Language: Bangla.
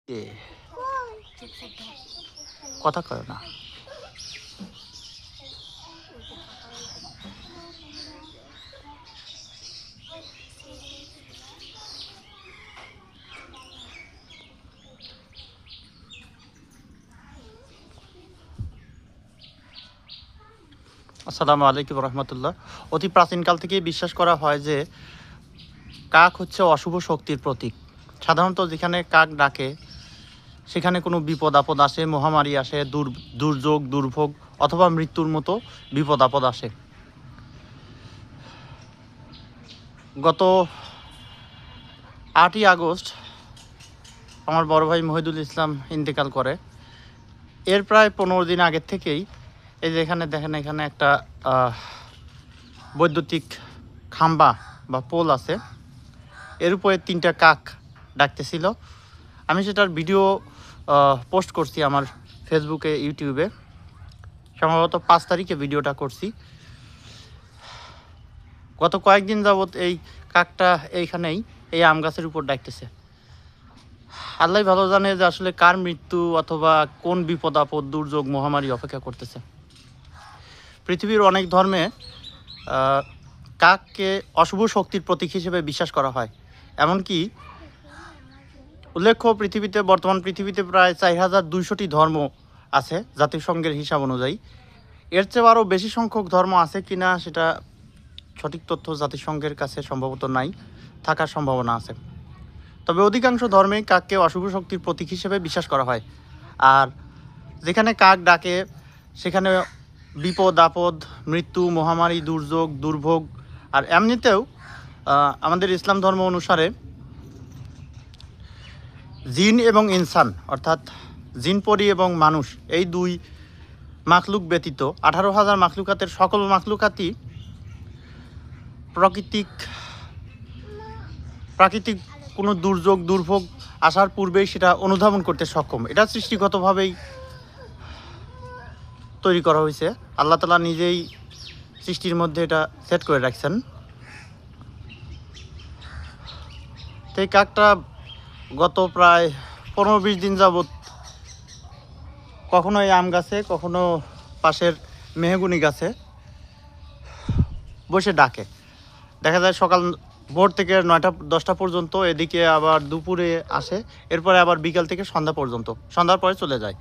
এ কথা কয় না। আসসালামু আলাইকুম রহমতুল্লাহ। অতি প্রাচীনকাল থেকেই বিশ্বাস করা হয় যে কাক হচ্ছে অশুভ শক্তির প্রতীক। সাধারণত যেখানে কাক ডাকে সেখানে কোনো বিপদ আপদ আসে, মহামারী আসে, দুর্যোগ দুর্ভোগ অথবা মৃত্যুর মতো বিপদ আপদ আসে। গত 8ই আগস্ট আমার বড় ভাই মহিদুল ইসলাম ইন্তেকাল করে। এর প্রায় 15 দিন আগের থেকেই এই যে এখানে দেখেন, এখানে একটা বৈদ্যুতিক খাম্বা বা পোল আছে, এর উপরে 3টা কাক ডাকতেছিল। আমি সেটার ভিডিও পোস্ট করছি আমার ফেসবুকে, ইউটিউবে। সম্ভবত 5 তারিখে ভিডিওটা করছি। গত কয়েকদিন যাবৎ এই কাকটা এইখানেই এই আম গাছের উপর ডাকতেছে। আল্লাহ ভালো জানে যে আসলে কার মৃত্যু অথবা কোন বিপদ আপদ দুর্যোগ মহামারী অপেক্ষা করতেছে। পৃথিবীর অনেক ধর্মে কাককে অশুভ শক্তির প্রতীক হিসেবে বিশ্বাস করা হয়। এমনকি উল্লেখ্য, বর্তমান পৃথিবীতে প্রায় 4200টি ধর্ম আছে জাতিসংঘের হিসাব অনুযায়ী। এর চেয়ে আরও বেশি সংখ্যক ধর্ম আছে কিনা সেটা সঠিক তথ্য জাতিসংঘের কাছে সম্ভবত নাই, থাকার সম্ভাবনা আছে। তবে অধিকাংশ ধর্মেই কাককে অশুভ শক্তির প্রতীক হিসেবে বিশ্বাস করা হয়। আর যেখানে কাক ডাকে সেখানে বিপদ আপদ, মৃত্যু, মহামারী, দুর্যোগ দুর্ভোগ। আর এমনিতেও আমাদের ইসলাম ধর্ম অনুসারে জিন এবং ইনসান, অর্থাৎ জিন পরি এবং মানুষ, এই দুই মাখলুক ব্যতীত 18,000 মাখলুকাতের সকল মাখলুকাতই প্রাকৃতিক কোনো দুর্যোগ দুর্ভোগ আসার পূর্বেই সেটা অনুধাবন করতে সক্ষম। এটা সৃষ্টিগতভাবেই তৈরি করা হয়েছে। আল্লাহ তাআলা নিজেই সৃষ্টির মধ্যে এটা সেট করে রাখছেন। তো এই কাকটা গত প্রায় 15-20 দিন যাবৎ কখনো এই আম গাছে, কখনো পাশের মেহগুনি গাছে বসে ডাকে। দেখা যায় সকাল ভোর থেকে 9টা-10টা পর্যন্ত, এদিকে আবার দুপুরে আসে, এরপরে আবার বিকাল থেকে সন্ধ্যা পর্যন্ত, সন্ধ্যার পরে চলে যায়।